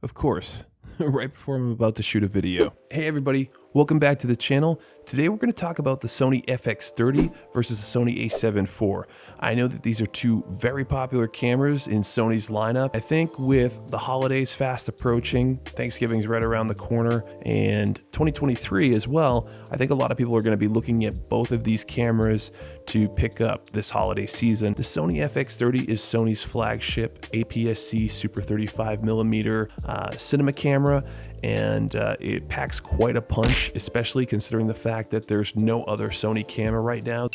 Of course, right before I'm about to shoot a video. Hey everybody, welcome back to the channel. Today we're going to talk about the Sony FX30 versus the Sony A7IV. I know that these are two very popular cameras in Sony's lineup. I think with the holidays fast approaching, Thanksgiving's right around the corner, and 2023 as well, I think a lot of people are going to be looking at both of these cameras to pick up this holiday season. The Sony FX30 is Sony's flagship APS-C Super 35mm cinema camera, and it packs quite a punch, especially considering the fact that there's no other Sony camera right now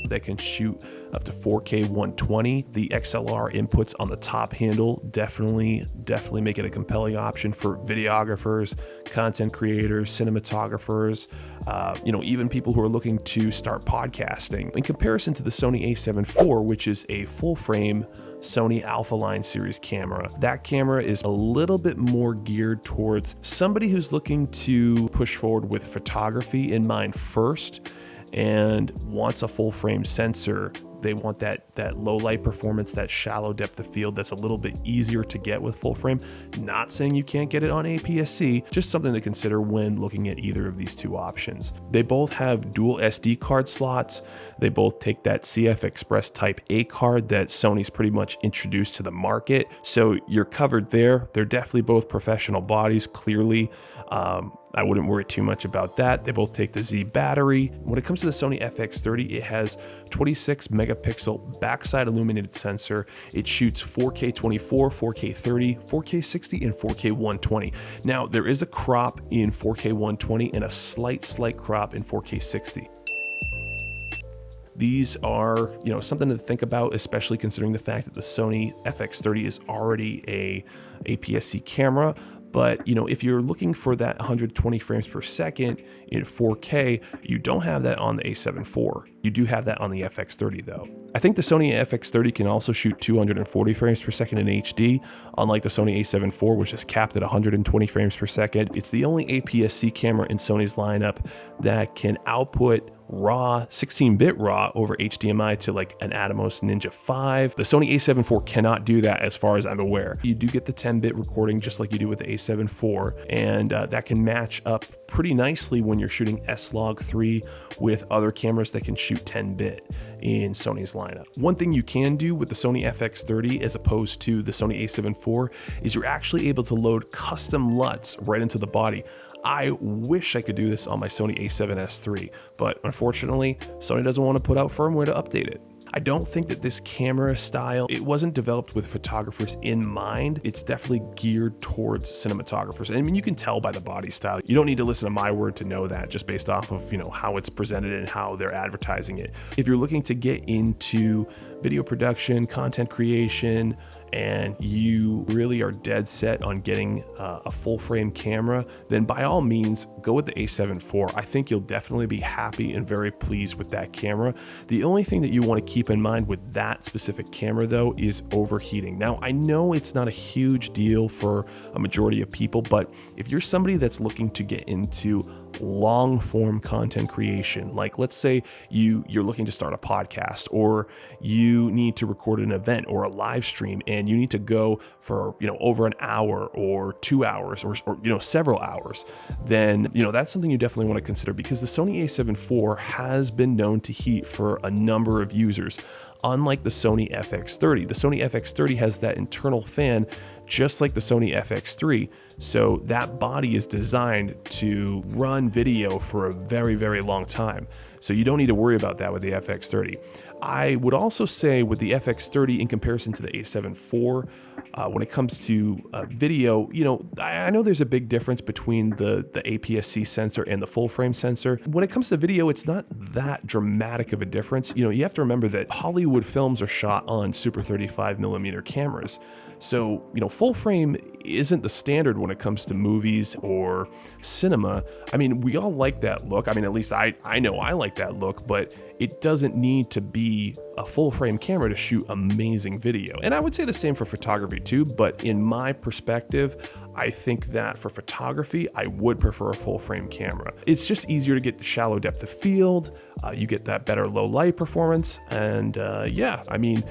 that can shoot up to 4K 120. The XLR inputs on the top handle definitely make it a compelling option for videographers, content creators, cinematographers, even people who are looking to start podcasting. In comparison to the Sony A7IV, which is a full frame Sony Alpha Line series camera, that camera is a little bit more geared towards somebody who's looking to push forward with photography in mind first and wants a full frame sensor. They want that low light performance, that shallow depth of field that's a little bit easier to get with full frame. Not saying you can't get it on APS-C, just something to consider when looking at either of these two options. They both have dual SD card slots. They both take that CF Express Type A card that Sony's pretty much introduced to the market. So you're covered there. They're definitely both professional bodies, clearly. I wouldn't worry too much about that. They both take the Z battery. When it comes to the Sony FX30, it has 26 megapixel backside illuminated sensor. It shoots 4K 24, 4K 30, 4K 60, and 4K 120. Now, there is a crop in 4K 120 and a slight crop in 4K 60. These are, something to think about, especially considering the fact that the Sony FX30 is already a APS-C camera. But, if you're looking for that 120 frames per second in 4K, you don't have that on the A7IV. You do have that on the FX30 though. I think the Sony FX30 can also shoot 240 frames per second in HD, unlike the Sony A7IV, which is capped at 120 frames per second. It's the only APS-C camera in Sony's lineup that can output raw 16-bit raw over HDMI to like an Atomos Ninja 5. The Sony A7IV cannot do that as far as I'm aware. You do get the 10-bit recording just like you do with the A7IV, and that can match up pretty nicely when you're shooting S-Log3 with other cameras that can shoot 10-bit in Sony's lineup. One thing you can do with the Sony FX30 as opposed to the Sony A7IV is you're actually able to load custom LUTs right into the body. I wish I could do this on my Sony A7S III, but unfortunately, Sony doesn't want to put out firmware to update it. I don't think that this camera style, it wasn't developed with photographers in mind. It's definitely geared towards cinematographers. I mean, you can tell by the body style. You don't need to listen to my word to know that, just based off of, how it's presented and how they're advertising it. If you're looking to get into video production, content creation, and you really are dead set on getting a full frame camera, then by all means, go with the A7IV. I think you'll definitely be happy and very pleased with that camera. The only thing that you want to keep in mind with that specific camera though is overheating. Now, I know it's not a huge deal for a majority of people, but if you're somebody that's looking to get into long form content creation, like let's say you're looking to start a podcast, or you need to record an event or a live stream and you need to go for over an hour or 2 hours or several hours, then that's something you definitely want to consider, because the Sony A7IV has been known to heat for a number of users. Unlike the Sony FX30, the Sony FX30 has that internal fan just like the Sony FX3. So that body is designed to run video for a very, very long time. So you don't need to worry about that with the FX30. I would also say with the FX30 in comparison to the A7IV, when it comes to video, I know there's a big difference between the APS-C sensor and the full frame sensor. When it comes to video, it's not that dramatic of a difference. You have to remember that Hollywood films are shot on Super 35mm cameras. So, full frame isn't the standard when it comes to movies or cinema. I mean, we all like that look. I mean, at least I know I like that look, but it doesn't need to be a full frame camera to shoot amazing video. And I would say the same for photography too, but in my perspective, I think that for photography, I would prefer a full frame camera. It's just easier to get the shallow depth of field. You get that better low light performance. And yeah, I mean,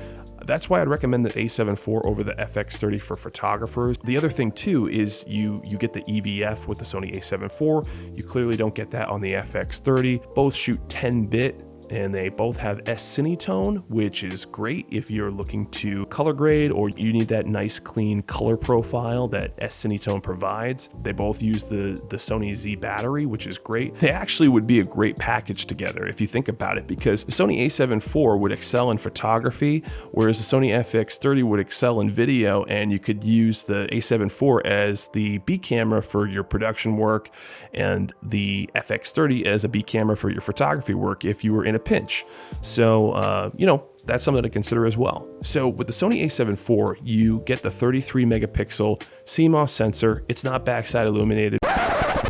That's why I'd recommend the A7IV over the FX30 for photographers. The other thing too is you get the EVF with the Sony A7IV. You clearly don't get that on the FX30. Both shoot 10-bit. And they both have S-Cinetone, which is great if you're looking to color grade or you need that nice clean color profile that S-Cinetone provides. They both use the Sony Z battery, which is great. They actually would be a great package together if you think about it, because the Sony A7IV would excel in photography, whereas the Sony FX30 would excel in video, and you could use the A7IV as the B camera for your production work and the FX30 as a B camera for your photography work if you were in a pinch. So, you know, that's something to consider as well. So with the Sony A7IV, you get the 33 megapixel CMOS sensor. It's not backside illuminated.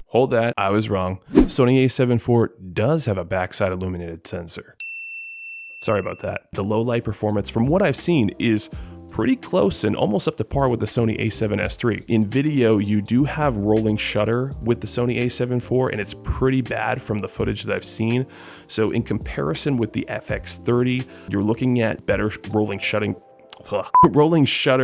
Hold that, I was wrong. Sony A7IV does have a backside illuminated sensor. Sorry about that. The low light performance, from what I've seen, is pretty close and almost up to par with the Sony A7S III. In video, you do have rolling shutter with the Sony A7IV, and it's pretty bad from the footage that I've seen. So in comparison with the FX30, you're looking at better rolling shutter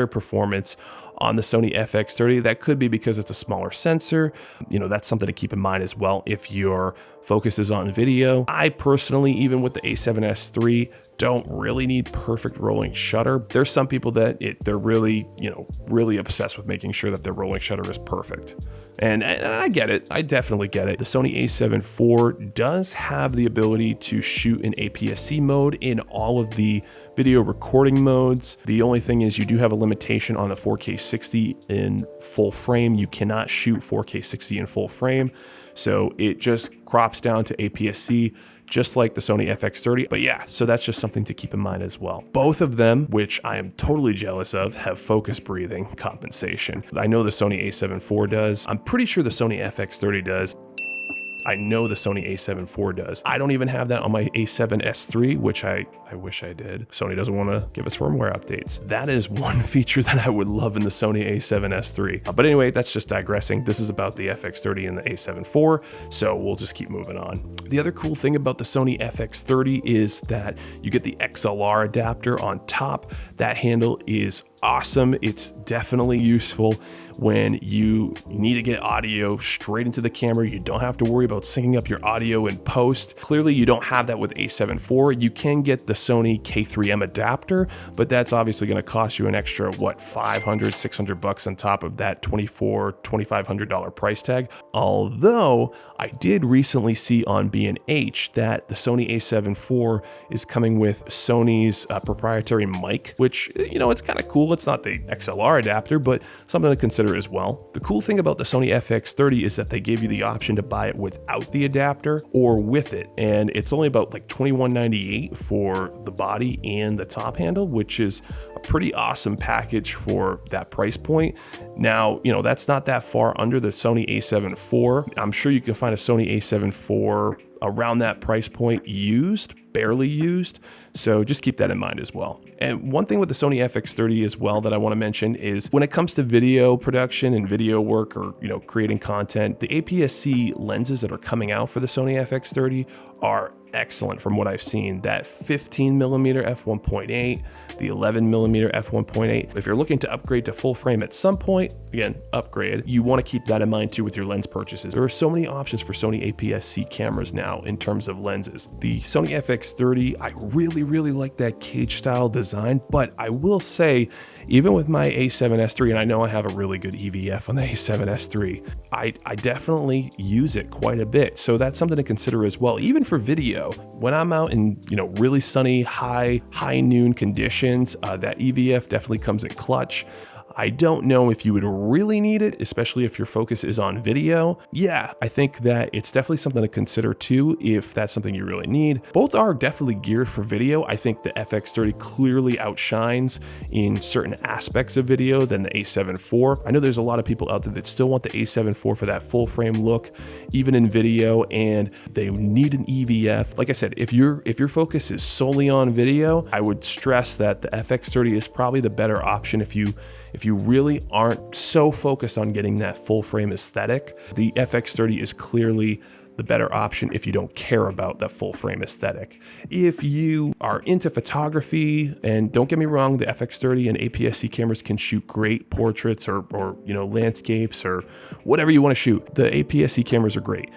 performance on the Sony FX30. That could be because it's a smaller sensor. You know, that's something to keep in mind as well if your focus is on video. I personally, even with the A7S III, don't really need perfect rolling shutter. There's some people that they're really, you know, really obsessed with making sure that their rolling shutter is perfect. And I get it. I definitely get it. The Sony A7IV does have the ability to shoot in APS-C mode in all of the video recording modes. The only thing is you do have a limitation on the 4K 60 in full frame. You cannot shoot 4K 60 in full frame. So it just crops down to APS-C, just like the Sony FX30. But yeah, so that's just something to keep in mind as well. Both of them, which I am totally jealous of, have focus breathing compensation. I know the Sony A7IV does. I'm pretty sure the Sony FX30 does. I know the Sony A7IV does. I don't even have that on my A7S III, which I wish I did. Sony doesn't want to give us firmware updates. That is one feature that I would love in the Sony A7S III. But anyway, that's just digressing. This is about the FX30 and the A7IV, so we'll just keep moving on. The other cool thing about the Sony FX30 is that you get the XLR adapter on top. That handle is awesome. It's definitely useful when you need to get audio straight into the camera. You don't have to worry about syncing up your audio in post. Clearly, you don't have that with A7IV. You can get the Sony K3M adapter, but that's obviously going to cost you an extra, what, $500, $600 on top of that $2,500 price tag. Although I did recently see on B&H that the Sony A7IV is coming with Sony's proprietary mic, which, you know, it's kind of cool. It's not the XLR adapter, but something to consider as well. The cool thing about the Sony FX30 is that they gave you the option to buy it without the adapter or with it, and it's only about like $21.98 for the body and the top handle, which is a pretty awesome package for that price point. Now, you know, that's not that far under the Sony A7IV. I'm sure you can find a Sony A7IV around that price point used, barely used. So just keep that in mind as well. And one thing with the Sony FX30 as well that I want to mention is when it comes to video production and video work, or, you know, creating content, the APS-C lenses that are coming out for the Sony FX30 are excellent from what I've seen. That 15mm f1.8, the 11mm f1.8. If you're looking to upgrade to full frame at some point, again, upgrade, you want to keep that in mind too with your lens purchases. There are so many options for Sony APS-C cameras now in terms of lenses. The Sony FX30, I really like that cage style design, but I will say, even with my A7S III, and I know I have a really good EVF on the A7S III, I definitely use it quite a bit. So that's something to consider as well, even for video. When I'm out in, you know, really sunny, high noon conditions, that EVF definitely comes in clutch. I don't know if you would really need it, especially if your focus is on video. Yeah, I think that it's definitely something to consider too, if that's something you really need. Both are definitely geared for video. I think the FX30 clearly outshines in certain aspects of video than the A7IV. I know there's a lot of people out there that still want the A7IV for that full frame look, even in video, and they need an EVF. Like I said, if your focus is solely on video, I would stress that the FX30 is probably the better option if you really aren't so focused on getting that full frame aesthetic. The FX30 is clearly the better option if you don't care about that full frame aesthetic. If you are into photography, and don't get me wrong, the FX30 and APS-C cameras can shoot great portraits or you know, landscapes or whatever you want to shoot. The APS-C cameras are great.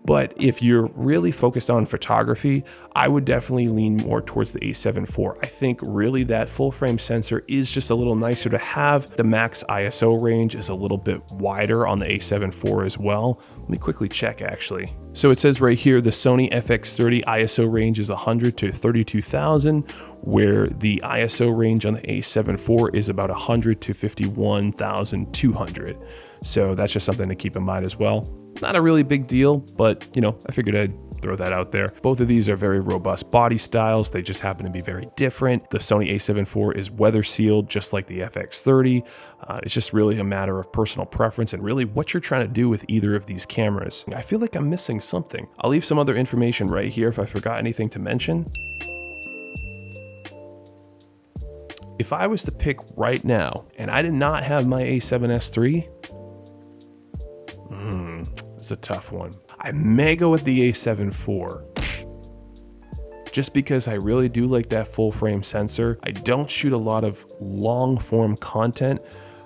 But if you're really focused on photography, I would definitely lean more towards the A7IV. I think really that full frame sensor is just a little nicer to have. The max ISO range is a little bit wider on the A7IV as well. Let me quickly check actually. So it says right here, the Sony FX30 ISO range is 100 to 32,000, where the ISO range on the A7IV is about 100 to 51,200. So that's just something to keep in mind as well. Not a really big deal, but you know, I figured I'd throw that out there. Both of these are very robust body styles. They just happen to be very different. The Sony A7IV is weather sealed, just like the FX30. It's just really a matter of personal preference and really what you're trying to do with either of these cameras. I feel like I'm missing something. I'll leave some other information right here if I forgot anything to mention. If I was to pick right now, and I did not have my A7S III, it's a tough one. I may go with the A7IV. Just because I really do like that full frame sensor. I don't shoot a lot of long form content.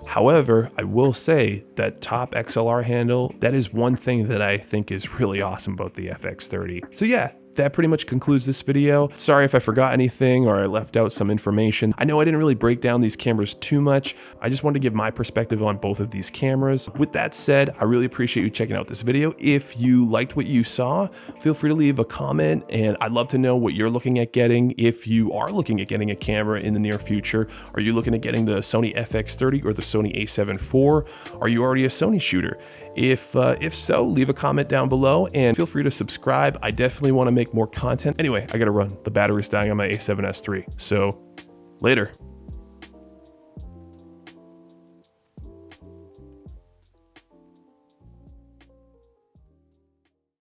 However, I will say that top XLR handle, that is one thing that I think is really awesome about the FX30. So yeah, that pretty much concludes this video. Sorry if I forgot anything or I left out some information. I know I didn't really break down these cameras too much. I just wanted to give my perspective on both of these cameras. With that said, I really appreciate you checking out this video. If you liked what you saw, feel free to leave a comment, and I'd love to know what you're looking at getting. If you are looking at getting a camera in the near future, are you looking at getting the Sony FX30 or the Sony A7IV? Are you already a Sony shooter? If so, leave a comment down below and feel free to subscribe. I definitely want to make more content. Anyway, I gotta run. The battery's dying on my A7S III. So later.